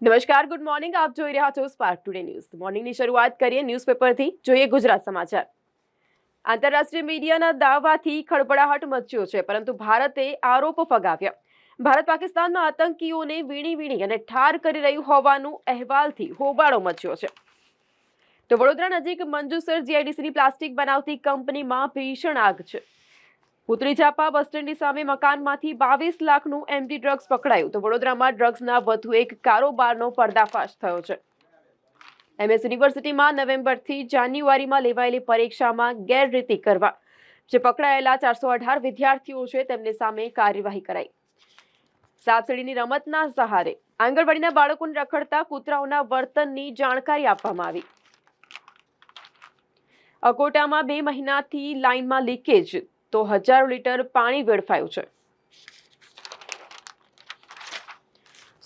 નમસ્કાર, good morning. આપ જોઈ રહ્યા છો સ્પાર્ક ટુડે ન્યૂઝ. મોર્નિંગની શરૂઆત કરીએ ન્યૂઝપેપરથી. જોઈએ ગુજરાત સમાચાર. આંતરરાષ્ટ્રીય મીડિયાના દાવાથી ખળભળાટ મચ્યો છે, પરંતુ ભારતે આરોપ ફગાવ્યા. ભારત પાકિસ્તાનમાં આતંકીઓને વીણી અને ઠાર કરી રહ્યું હોવાનું અહેવાલથી હોબાળો મચ્યો છે. તો વડોદરા નજીક મંજુસર જીઆઈડીસીની પ્લાસ્ટિક બનાવતી કંપનીમાં ભીષણ આગ છે. પુત્રી ઝાપા બસ સ્ટેન્ડની સામે મકાનમાંથી 22 લાખનું એમડી ડ્રગ્સ પકડાયું. તો વડોદરામાં ડ્રગ્સના વધુ એક કારોબારનો પર્દાફાશ થયો છે. એમએસ યુનિવર્સિટીમાં નવેમ્બરથી જાન્યુઆરીમાં લેવાયેલી પરીક્ષામાં ગેરરીતિ કરવા જે પકડાયેલા 418 વિદ્યાર્થીઓ છે તેમને સામે કાર્યવાહી કરાઈ. સાપસીડીની રમતના સહારે આંગણવાડીના બાળકોને રખડતા કૂતરાઓના વર્તનની જાણકારી આપવામાં આવી. અકોટામાં 2 મહિનાથી લાઇનમાં લીકેજ, તો હજારો લીટર પાણી વેડફાયું છે.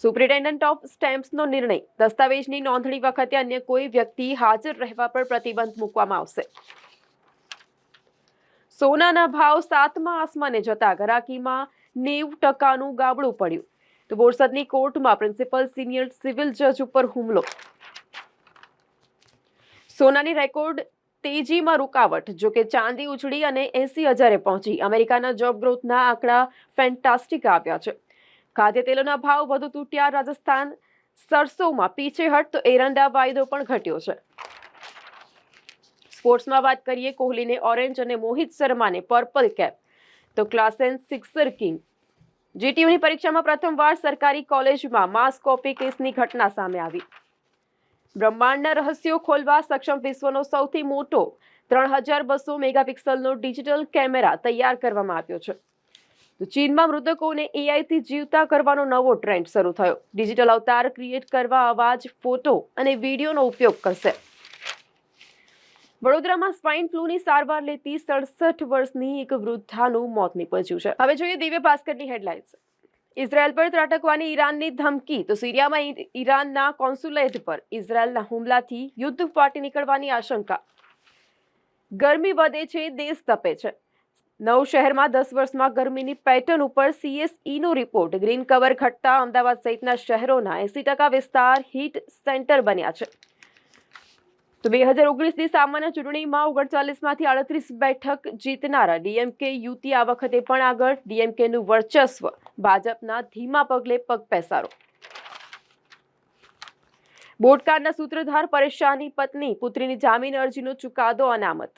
સુપ્રિન્ટેન્ડન્ટ ઓફ સ્ટેમ્પ્સનો નિર્ણય, દસ્તાવેજની નોંધણી વખતે અન્ય કોઈ વ્યક્તિ હાજર રહેવા પર પ્રતિબંધ મૂકવામાં આવશે. સોનાના ભાવ 7મા આસમાને જતા ઘરાકીમાં 90% ગાબડું પડ્યું. તો બોરસદની કોર્ટમાં પ્રિન્સિપલ સિનિયર સિવિલ જજ ઉપર હુમલો. સોનાની રેકોર્ડ તેજીમાં રૂકાવટ, જો કે ચાંદી ઉછળી અને 80,000 પહોંચી. અમેરિકાના જોબ ગ્રોથના આંકડા ફેન્ટાસ્ટિક આવ્યા છે. ખાદ્ય તેલોના ભાવ વધુ તૂટ્યા. રાજસ્થાન સરસોમાં પીછેહટ, તો એરંડા વાયદો પણ ઘટ્યો છે. સ્પોર્ટ્સમાં વાત કરીએ, કોહલીને ઓરેન્જ અને મોહિત શર્માને પર્પલ કેપ, તો ક્લાસેન સિક્સર કિંગ. જીટીયુની પરીક્ષામાં પ્રથમવાર સરકારી કોલેજમાં માસ કોપી કેસની ઘટના સામે આવી. બ્રહ્માંડના રહસ્યો ખોલવા સક્ષમ વિશ્વનો સૌથી મોટો 3200 મેગાપિક્સલનો ડિજિટલ કેમેરા તૈયાર કરવામાં આવ્યો છે. તો ચીનમાં મૃતકોને એઆઈથી જીવતા કરવાનો નવો ટ્રેન્ડ શરૂ થયો. ડિજિટલ અવતાર ક્રિએટ કરવા અવાજ, ફોટો અને વિડીયોનો ઉપયોગ કરશે. વડોદરામાં સ્વાઇન ફ્લૂની સારવાર લેતી 67 વર્ષની એક વૃદ્ધાનું મોત નીપજ્યું છે. હવે જોઈએ દિવ્ય ભાસ્કરની હેડલાઇન્સ. ઇઝરાયલ પર ત્રાટકવાની ઈરાનની ધમકી, તો સિરિયામાં ઈરાનના કોન્સ્યુલેટ પર ઇઝરાયલના હુમલાથી યુદ્ધ ફાટી નીકળવાની આશંકા. ગરમી વધે છે, દેશ તપે છે. 9 શહેરમાં 10 વર્ષમાં ગરમીની પેટર્ન ઉપર CSEનો રિપોર્ટ. ગ્રીન કવર ઘટતા અમદાવાદ સહિતના શહેરોના 80% વિસ્તાર હીટ સેન્ટર બન્યા છે. તો 2019ની સામાન્ય ચૂંટણીમાં 39માંથી 38 બેઠક જીતનારા ડીએમકે યુતિ આ વખતે પણ આગળ. ડીએમકેનું વર્ચસ્વ, ભાજપના ધીમા પગલે પગપેસારો. બોટકારના સૂત્રધાર પરેશાની, પત્ની પુત્રીની જામીન અરજીનો ચુકાદો અનામત.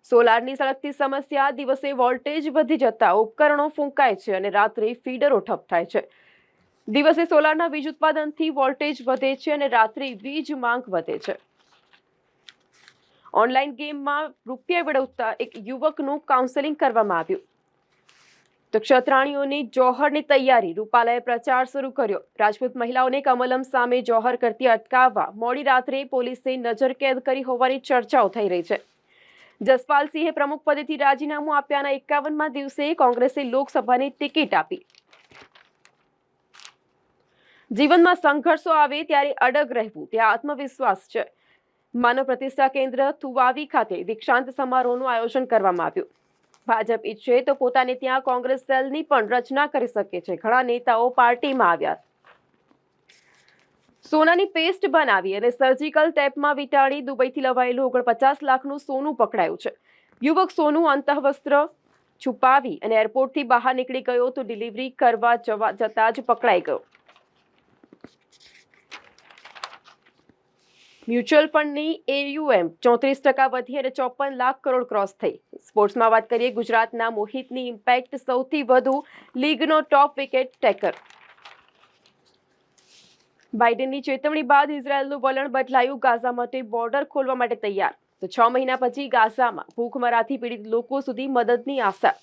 સોલારની સળગતી સમસ્યા, દિવસે વોલ્ટેજ વધી જતા ઉપકરણો ફૂંકાય છે અને રાત્રે ફીડરો ઠપ થાય છે. દિવસે સોલારના વીજ ઉત્પાદનથી વોલ્ટેજ વધે છે અને રાત્રે વીજ માંગ વધે છે. ઓનલાઈન ગેમમાં રૂપિયા વેડવતા એક યુવકનું કાઉન્સેલિંગ કરવામાં આવ્યું. તો ક્ષત્રાણીઓની જોહરની તૈયારી, રૂપાલાએ પ્રચાર શરૂ કર્યો. રાજપૂત મહિલાઓને કમલમ સામે જોહર કરતી અટકાવવા મોડી રાત્રે પોલીસે નજરકેદ કરી હોવાની ચર્ચાઓ થઈ રહી છે. જસપાલસિંહે પ્રમુખ પદેથી રાજીનામું આપ્યાના 51મા દિવસે કોંગ્રેસે લોકસભાની ટિકિટ આપી. જીવનમાં સંઘર્ષો આવે ત્યારે અડગ રહેવું, ત્યાં આત્મવિશ્વાસ છે. માનવ પ્રતિષ્ઠા કેન્દ્ર થુવાવી ખાતે દીક્ષાંત સમારોહનું આયોજન કરવામાં આવ્યું. ભાજપ ઈચ્છે તો પોતાને ત્યાં કોંગ્રેસ સેલની પણ રચના કરી શકે છે. ઘણા નેતાઓ પાર્ટીમાં આવ્યા. સોનાની પેસ્ટ બનાવી અને સર્જિકલ ટેપમાં વીંટાળી દુબઈથી લવાયેલું 49 લાખનું સોનું પકડાયું છે. યુવક સોનું અંતઃવસ્ત્ર છુપાવી અને એરપોર્ટથી બહાર નીકળી ગયો, તો ડિલિવરી કરવા જતા જ પકડાઈ ગયો. મ્યુચ્યુઅલ ફંડની AUM 34% વધી અને 54 લાખ કરોડ ક્રોસ થઈ. સ્પોર્ટ્સમાં વાત કરીએ, ગુજરાતના મોહિતની ઇમ્પેક્ટ, સૌથી વધુ લીગનો ટોપ વિકેટ ટેકર. બાઇડનની ચેતવણી બાદ ઇઝરાયલનું વલણ બદલાયું. ગાઝા માટે બોર્ડર ખોલવા માટે તૈયાર. તો 6 મહિના પછી ગાઝામાં ભૂખમરાથી પીડિત લોકો સુધી મદદની આશા.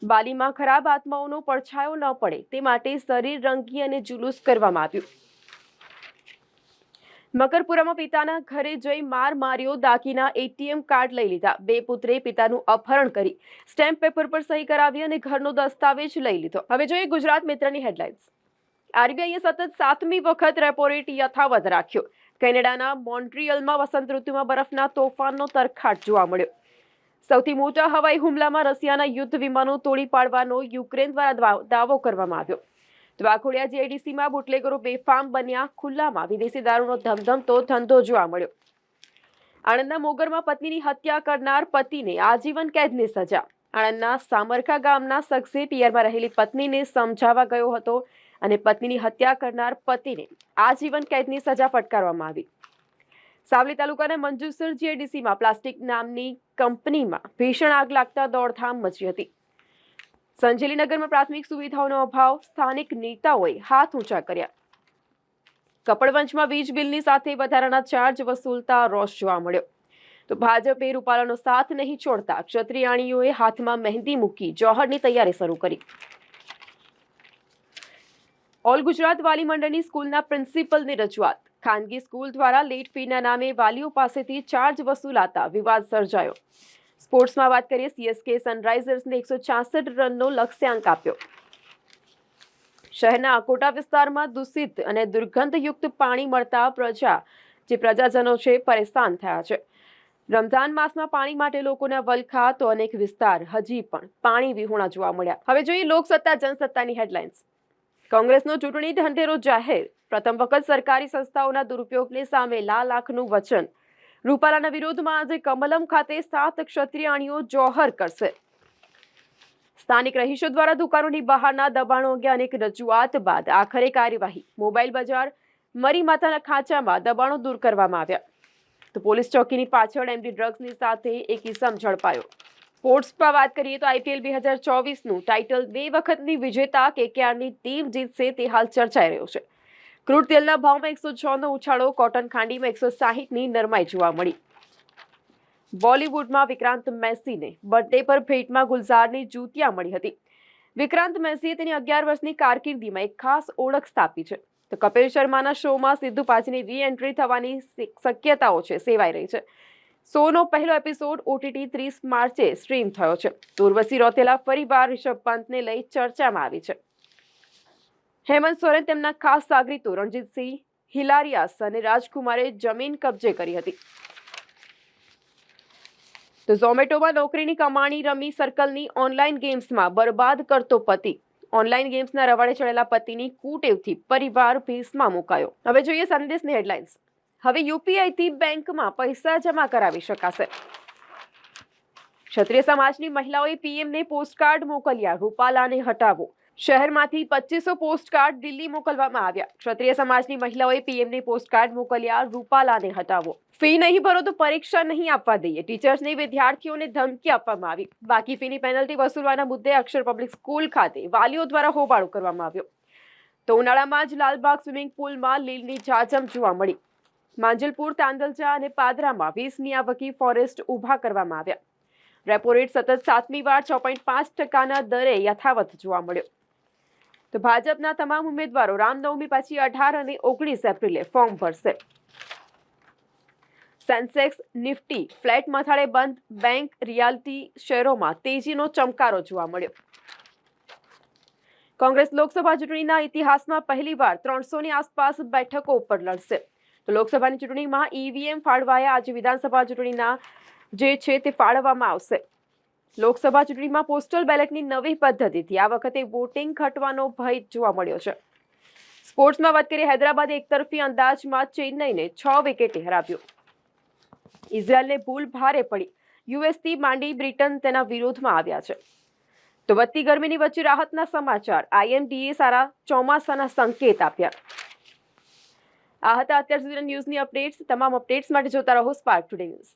બાલીમાં ખરાબ આત્માઓનો પડછાયો ન પડે તે માટે શરીર રંગી અને જુલુસ કરવામાં આવ્યું. મકરપુરામાં પિતાના ઘરે જઈ માર માર્યો, દાગીના, ATM કાર્ડ લઈ લીધા. 2 પુત્રે પિતાનું અપહરણ કરી સ્ટેમ્પ પેપર પર સહી કરાવી અને ઘરનો દસ્તાવેજ લઈ લીધો. હવે જોઈએ ગુજરાત મિત્રની હેડલાઇન્સ. આરબીઆઈએ સતત 7મી વખત રેપો રેટ યથાવત રાખ્યો. કેનેડાના મોન્ટ્રીયલમાં વસંત ઋતુમાં બરફના તોફાનનો તરખાટ જોવા મળ્યો. સૌથી મોટા હવાઈ હુમલામાં રશિયાના યુદ્ધ વિમાનો તોડી પાડવાનો યુક્રેન દ્વારા દાવો કરવામાં આવ્યો. તો વાઘોડિયા જીઆઈડીસીમાં બુટલેગરો બેફામ બન્યા, ખુલ્લામાં વિદેશી દારૂનો ધમધમતો ધંધો જોવા મળ્યો. આણંદના મોગરમાં પત્નીની હત્યા કરનાર પતિને આજીવન કેદની સજા. આણંદના સામરખા ગામના શખ્સે પિયરમાં રહેલી પત્નીને સમજાવવા ગયો હતો અને પત્નીની હત્યા કરનાર પતિને આજીવન કેદની સજા ફટકારવામાં આવી. સાવલી તાલુકાના મંજુસર જીઆઈડીસીમાં પ્લાસ્ટિક નામની કંપનીમાં ભીષણ આગ લાગતા દોડધામ મચી હતી. સંજેલીનગરમાં પ્રાથમિક સુવિધાઓનો અભાવ, સ્થાનિક નેતાઓએ હાથ ઊંચા કર્યા. કપડવંજમાં વીજ બિલની સાથે વધારાના ચાર્જ વસૂલતા રોષ જોવા મળ્યો. તો ભાજપે રૂપાલાનો સાથ નહીં છોડતા ક્ષત્રિયાણીઓએ હાથમાં મહેંદી મૂકી જોહરની તૈયારી શરૂ કરી. ઓલ ગુજરાત વાલી મંડળની સ્કૂલના પ્રિન્સિપલની રજૂઆત. ખાનગી સ્કૂલ દ્વારા લેટ ફીના નામે વાલીઓ પાસેથી ચાર્જ વસૂલાતા વિવાદ સર્જાયો. સ્પોર્ટ્સમાં વાત કરીએ, સીએસકે સનરાઇઝર્સને 166 રનનો લક્ષ્યાંક આપ્યો. શહેરના અકોટા વિસ્તારમાં દૂષિત અને દુર્ગંધયુક્ત પાણી મળતા પ્રજાજનો છે પરેશાન થયા છે. રમઝાન માસમાં પાણી માટે લોકોના વલખા, તો અનેક વિસ્તાર હજી પણ પાણી વિહોણા જોવા મળ્યા. હવે જોઈએ લોકસત્તા જનસત્તાની હેડલાઇન્સ. કોંગ્રેસનો ચૂંટણી ઢંઢેરો જાહેર. પ્રથમ વખત સરકારી સંસ્થાઓના દુરુપયોગની સામે લાખ લાખનું વચન. રૂપાલાના વિરોધમાં આજે કમલમ ખાતે 7 ક્ષત્રિયાણીઓ જોહર કરશે. સ્થાનિક રહીશો દ્વારા દુકાનોની બહારના દબાણો અંગે અનેક રજૂઆત બાદ આખરે કાર્યવાહી. મોબાઈલ બજાર મરી માતાના ખાંચામાં દબાણો દૂર કરવામાં આવ્યા. તો પોલીસ ચોકીની પાછળ એમડી ડ્રગ્સની સાથે એક ઇસમ ઝડપાયો. સ્પોર્ટ્સમાં વાત કરીએ તો આઈપીએલ 2024નું ટાઇટલ 2 વખતની વિજેતા કેકેઆરની ટીમ જીતશે તે હાલ ચર્ચાઈ રહ્યો છે. ક્રૂડ તેલના ભાવમાં 106નો ઉછાળો, કોટન ખાંડીમાં 160ની નરમાઈ જોવા મળી. બોલિવૂડમાં વિક્રાંત મેસીને બર્થડે પર ભેટમાં ગુલઝારની જૂતિયા મળી હતી. વિક્રાંત મેસીએ તેની 11 વર્ષની કારકિર્દીમાં એક ખાસ ઓળખ સ્થાપી છે. તો કપિલ શર્માના શોમાં સિદ્ધુ પાછળની રી-એન્ટ્રી થવાની શક્યતાઓ સેવાઈ રહી છે. શોનો પહેલો એપિસોડ ઓટીટી 30 માર્ચે સ્ટ્રીમ થયો છે. ઉર્વશી રૌતેલા ફરીવાર રિષભ પંતને લઈ ચર્ચામાં આવી છે. હેમંત સોરેન તેમના ખાસ સાગરીતો રણજીતસિંહ, હિલારિયાસ અને રાજકુમારે જમીન કબજે કરી હતી. તો ઝોમેટોમાં નોકરીની કમાણી રમી સર્કલની ઓનલાઈન ગેમ્સમાં બરબાદ કરતો પતિ. ઓનલાઈન ગેમ્સના રવાડે ચડેલા પતિની કુટેવથી પરિવાર ભીસમાં મુકાયો. હવે જોઈએ સંદેશની હેડલાઇન્સ. હવે યુપીઆઈથી બેંકમાં પૈસા જમા કરાવી શકાશે. ક્ષત્રિય સમાજની મહિલાઓએ પીએમને પોસ્ટકાર્ડ મોકલ્યા, રૂપાલાને હટાવો. શહેરમાંથી 2500 પોસ્ટકાર્ડ દિલ્હી મોકલવામાં આવ્યા. ક્ષત્રિય સમાજની મહિલાઓએ પીએમને પોસ્ટકાર્ડ મોકલ્યા, રૂપાલાને હટાવો. ફી નહીં ભરો તો પરીક્ષા નહીં આપવા દઈએ. ટીચર્સને વિદ્યાર્થીઓને ધમકી આપવામાં આવી. બાકી ફીની પેનલ્ટી વસૂલવાના મુદ્દે અક્ષર પબ્લિક સ્કૂલ ખાતે વાલીઓ દ્વારા હોબાળો કરવામાં આવ્યો. તો ઉનાળામાં જ લાલબાગ સ્વિમિંગ પુલમાં લીલની જાજમ જોવા મળી. માંજલપુર, તાંદલજા અને પાદરામાં 20 મિયાવકી ફોરેસ્ટ ઊભા કરવામાં આવ્યા. રેપો રેટ સતત 7મી વાર 6.5%ના દરે યથાવત જોવા મળ્યો. તો ભાજપના તમામ ઉમેદવારો રામનવમી પછી 18 અને 19 એપ્રિલે ફોર્મ ભરશે. સેન્સેક્સ, નિફ્ટી ફ્લેટ મથાળે બંધ. બેંક, રિયાલ્ટી શેરોમાં તેજીનો ચમકારો જોવા મળ્યો. કોંગ્રેસ લોકસભા ચૂંટણીના ઇતિહાસમાં પહેલીવાર 300ની આસપાસ બેઠકો ઉપર લડશે. તો લોકસભાની ચૂંટણીમાં ઈવીએમ ફાળવાયા. આજે વિધાનસભા ચૂંટણીના જે છે તે ફાળવવામાં આવશે. લોકસભા ચૂંટણીમાં પોસ્ટલ બેલેટની નવી પદ્ધતિથી આ વખતે વોટિંગ ઘટવાનો ભય જોવા મળ્યો છે. સ્પોર્ટ્સમાં વાત કરીએ, હૈદરાબાદે એકતરફી અંદાજમાં ચેન્નઈને 6 વિકેટે હરાવ્યું. ઇઝરાયલને ભૂલ ભારે પડી. યુએસથી માંડી બ્રિટન તેના વિરોધમાં આવ્યા છે. તો વધતી ગરમીની વચ્ચે રાહતના સમાચાર. આઈએમડીએ સારા ચોમાસાના સંકેત આપ્યા. આ હતા અત્યાર સુધીના ન્યૂઝની અપડેટ્સ. તમામ અપડેટ્સ માટે જોતા રહો સ્પાર્ક ટુડે ન્યૂઝ.